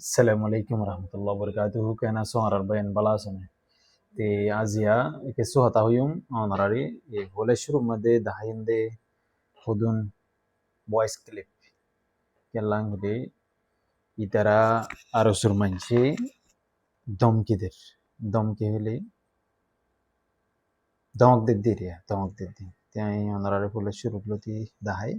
Assalamu alaikum warahmatullahi wabarakatuh. Kana soarar bayan balasane. Te azia ke so hata huyum honorary hole shuru made dahinde hudun voice clip kellang de itara arosur manchi domkidir domki hole domk de diria domk de di te honorary hole shuru loti dahai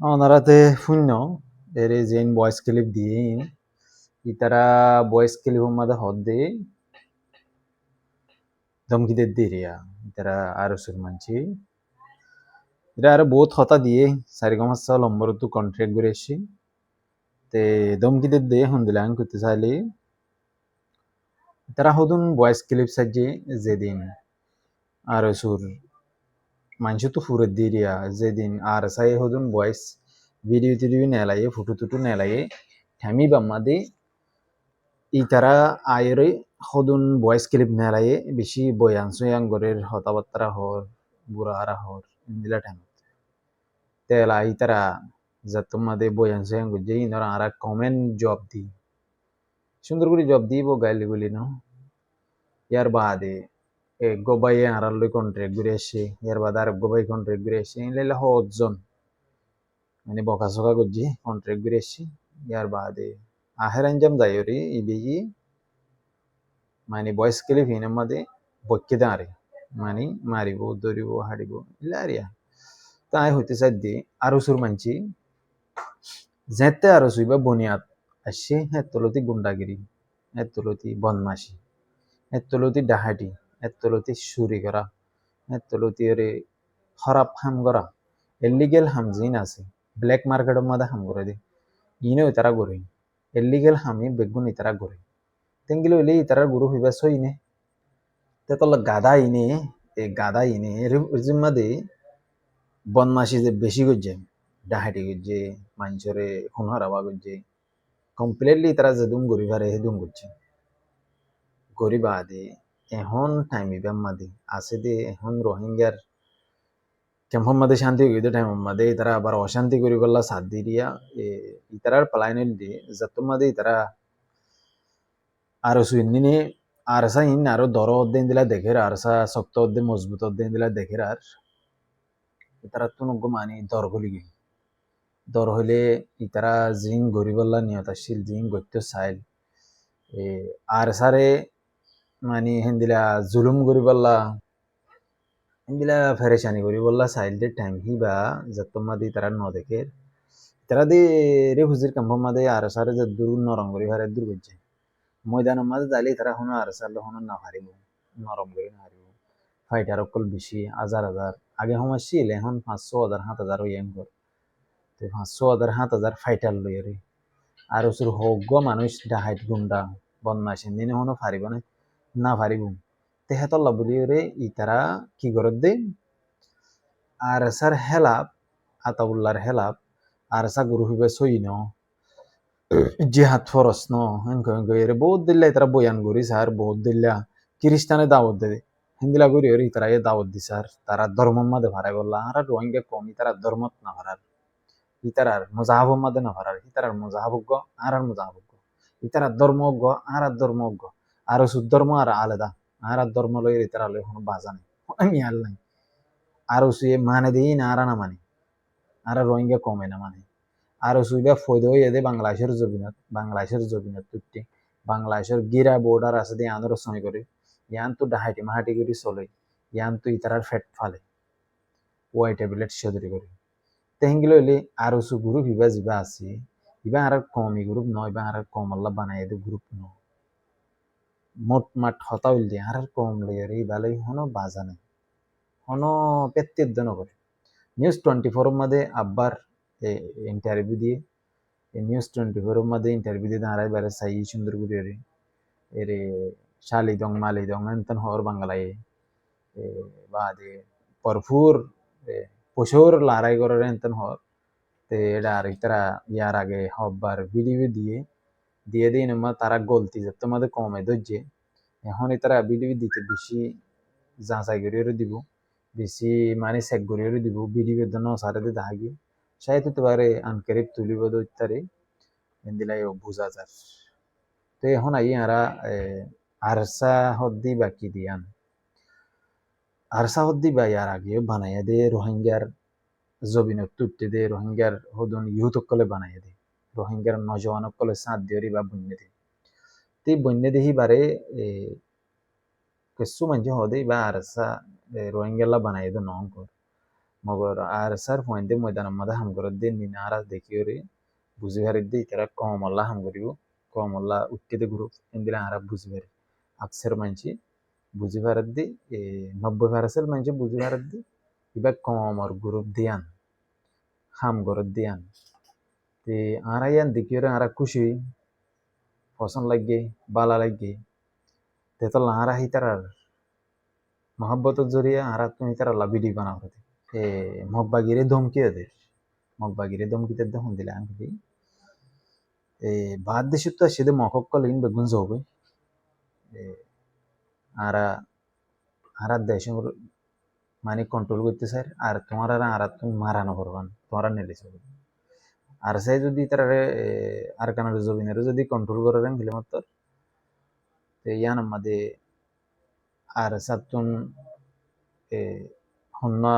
honorate funno there is in voice clip di itara voice clip mada hodde domki de diria itara arosur manchi এটা আরো বহুত হতা দিয়ে সারিগমা number তো contract করে এসছি তে দমকিদের দিয়ে হন্দিলাং করতে চাইলে তারা হদুন ভয়েস ক্লিপ সাজে যেদিন আর সুর মানুষ তো ফুরে দিরিয়া যেদিন আর সাই হদুন ভয়েস ভিডিও টিডিও নেলাইয়ে ফটো টুটু নেলাইয়ে ঠামি বাম্মাদি ই তারা আয়রে হদুন ভয়েস ক্লিপ নেলাইয়ে বেশি বয়ান সয়াং গরের হতাবার্তা হর বুড়াহারা হর ইন্দিলা ঠামি তেলা ই তারা যাতমাদে বয়ান সয়াং গুজে ইনরা আরা কমেন্ট জব দি সুন্দর করে জব দিব গাইলি গুলি ন ইয়ার বাদে গোবাই আরালই কন্ট্রাক্ট ঘুরে আসে ইয়ার বাদে আর গোবাই কন্ট্রাক্ট ঘুরে আসে ইনলাইলা হজন মানে বকা সকা করছি কন্ট্রাক্ট ঘুরে আসি ইয়ার বাদে আহের আঞ্জাম যাইরি ইবেজি মানে বয়স ক্লিপ হিনের মধ্যে বক্কে দাঁড়ে মানে মারিব দৌড়িব হারিব ইলা আরিয়া তাই হইতে চাই দি আরো সুর মানছি যেতে আরো সুইবা বুনিয়াদ আসছে হ্যাঁ তলতি গুন্ডাগিরি হ্যাঁ তলতি বদমাসি হ্যাঁ তলতি ডাহাটি হ্যাঁ তলতি চুরি করা হ্যাঁ তলতি ওরে খারাপ হাম করা ইলিগেল হাম জিন আছে ব্ল্যাক মার্কেটের মধ্যে হাম করে দে ইনেও তারা গড়ে ইলিগেল হামি বেগুন ইতারা গড়ে তেঙ্গিল হইলে ইতারা গুরু হইবা সইনে তেতল গাদা ইনে এই গাদা ইনে এর জিম্মাদে বদমাসি যে বেশি করছে ডাহাটি করছে মানুষরে খুন হারাবা করছে কমপ্লিটলি তারা যেদুম গরিব হারে হেদুম করছে গরিব আদে এখন টাইম ইবাম মাদে আছে দে এখন রোহিঙ্গার ক্যাম্পর মাদে শান্তি হইতে টাইম মাদে তারা আবার অশান্তি করি গল্লা সাথ দিয়া ইতারার পালাইনের দিয়ে যত মাদে তারা আরো সুইনিনে আরসা ইন আরো দর অধ্যয়ন দিলা দেখের আরসা শক্ত অধ্যয়ন মজবুত অধ্যয়ন দিলা দেখের আর তারা তো নগ্য মানি দর গলি গে দর হইলে ইতারা জিং গরিবল্লা নিয়তাশীল জিং গত্য সাইল আর সারে মানে হেন্দিলা জুলুম গরিবল্লা হেন্দিলা ফেরেশানি গরিবল্লা সাইলদের টাইম হিবা যতমাদি তারা ন দেখে তারা দে রে হুজির কাম্পর মাদে আর সারে যে দূর নরম গরি হারে দূর করছে ময়দানের মাঝে যাইলে তারা হনো আর সারলে হনো না হারিব নরম করে না হারিব ফাইটার অকল বেশি হাজার হাজার আগে সময় ছিল এখন 500,000 7,000 ইয়াং কর তো 500,000 7,000 ফাইটার লই রে আর ওসুর হোক মানুষ ডাহাইট গুন্ডা বদমাইশ দিনে হনো ফারিব না ফারিব তেহেতল্লা বলি রে ই তারা কি করে দে আর সার হেলাপ আতাউল্লাহর হেলাপ আর সা গুরু হইবে সই ন জিহাদ ফরস ন এর বহুত দিল্লা তারা বয়ান করি স্যার বহুত দিল্লা খ্রিস্টানে দাওয়াত দে হিন্দিলা করি ওর তারা এ দাওয়াত দি স্যার তারা ধর্ম মাদে ভাড়া করলা আর রোহিঙ্গা কম তারা ধর্মত না ভাড়ার ইতারার মজাহাব মাদে না ভাড়ার ইতারার মজাহাবজ্ঞ আর মজাহাবজ্ঞ ইতারার ধর্মজ্ঞ আর ধর্মজ্ঞ আর সুধর্ম আর আলাদা আর ধর্ম লই ইতারা লই কোনো বাজা নেই আমি আর নাই আর সুয়ে মানে দেই না আর না মানে আর রোহিঙ্গা কমে না মানে আর সুইবা ফয়দো এদে বাংলাদেশের জবিনত তুটি বাংলাদেশের গিরা বর্ডার আছে দিয়ে আন্দোর সঙ্গে করে ইয়ান তো ডাহাইটি মাহাটি করে চলে ইয়ান তো ইতারার ফেট ফালে ওয়াই ট্যাবলেট সদরি করে তেহিঙ্গিল হইলে আর সু গ্রুপ ইবা যিবা আছে ইবা আর কমি গ্রুপ নয় ইবা আর কম আল্লাহ বানাই দে গ্রুপ ন মোট মাঠ হতা হইল দিয়ে আর কম লেগে ইবালাই হনো বাজা নাই হনো পেত্তের দন করে নিউজ 24 मध्ये আব্বার ইন্টারভিউ দিয়ে নিউজ 24 मध्ये ইন্টারভিউ দিয়ে দাঁড়ায় বেড়ে সাই সুন্দর করে এরে শালি দং মালি দং এনতন হর বাংলায় বাদে পরফুর পশুর লড়াই করার এনতন হর তে এটা আর ইতারা ইয়ার আগে হববার ভিডিও দিয়ে দিয়ে দিন তারা গলতি যে তোমাদের কমে ধরছে এখন তারা ভিডিও দিতে বেশি যাচাই করে দিব বেশি মানে চেক করে দিব ভিডিও জন্য সারে দিয়ে দাগি সাইতে তো বারে আনকারিব তুলিব দৈতারে এন্দিলাই বুঝা যার তো এখন আই আরা আরসা হদ্দি বাকি দিয়ান আরসা হদ্দি বা ইয়ার আগে বানাইয়া দে রোহিঙ্গার জবিনত তুটতে দে রোহিঙ্গার হদন ইহুতকলে বানাইয়া দে রোহিঙ্গার নজওয়ানকলে সাথ দিয়রি বা বন্যে দে তে বন্যে দেহি বারে কিছু মানুষ হদে বা আরসা রোহিঙ্গালা বানাইয়া দে নং কর মগর আরসার পয়েন্টে ময়দান মাদা হাম করে দে নিনারা দেখিওরে বুঝি হারি দে তারা কম আল্লাহ হাম করিব কম আল্লাহ উঠতে দে গ্রুপ এন্দিলা হারা বুঝি হারি আকসের মানছি বুঝি ভারত দি 90% মানুষ বুঝি ভারত দি ইবা কমর গ্রুপ দিয়ান হাম গরত দিয়ান তে আরা ইয়ান দেখিওরে আরা খুশি পছন্দ লাগে বালা লাগে তে তো লাহারা হিতারার মহাব্বতের জরিয়া আরা তুমি তারা লাভিডি বানাও হতে মগবাগিরে ধমকি ওদের মগবাগিরে ধমকিতে দেখুন দিলে আনকি বাদ দেশে তো সেদে মকক্কল ইন বেগুন যাবে আরা আরা দেশ মানে কন্ট্রোল করতে স্যার আর তোমার আর তুমি মারানো করবান তোমার নেলে চলবে আর সাই যদি তারা আর কানার জবিনের যদি কন্ট্রোল করেন গেলে মাত্র ইয়ান আমাদের আর সাতুন হন্না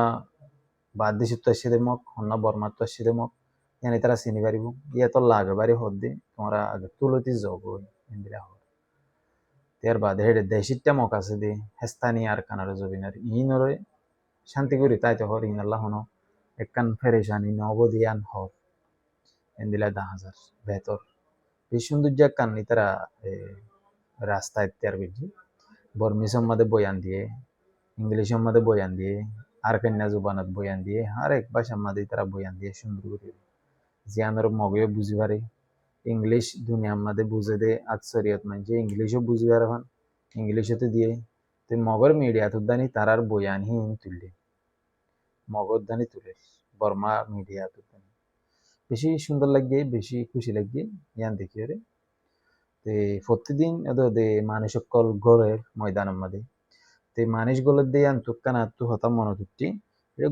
বাদ দেশে তো আসছে দেমক হন্না বর্মার তো আসছে দেমক ইয়ানি তারা চিনি পারিব ইয়া তো লাগে বাড়ি হদ দি তোমরা আগে তুলতি যাব ইন্দিরা হর তার বাদে হেডে দেশিটা মক আছে দি হেস্তানি আর কানার জবিনের ইনরে শান্তি করি তাই তো হর ইন আল্লাহ হনো একখান ফেরেশানি নবদিয়ান হর এন্দিলা 10,000 ভেতর এই সৌন্দর্য কান্নি তারা রাস্তায় তেয়ার বেজি বর্মিসের মধ্যে বয়ান দিয়ে ইংলিশের মধ্যে বয়ান দিয়ে আর কন্যা জুবানত বয়ান দিয়ে আর এক ভাষার মধ্যে তারা বয়ান দিয়ে সুন্দর করে জিয়ানোর মগে বুঝি পারে ইংলিশ দুনিয়ার মধ্যে বুঝে দে আকসরিয়ত মানে ইংলিশও বুঝি পারে হন ইংলিশতে দিয়ে তো মগর মিডিয়া তুদানি তারার বয়ান হি তুললে মগর দানি তুলে বর্মা মিডিয়া তুদানি বেশি সুন্দর লাগে বেশি খুশি লাগে ইয়ান দেখি রে তে প্রতিদিন দে মানুষ সকল গড়ের ময়দানের মধ্যে তে মানুষ গলের দিয়ে আনতুক কানা তু হতা মনে তুটি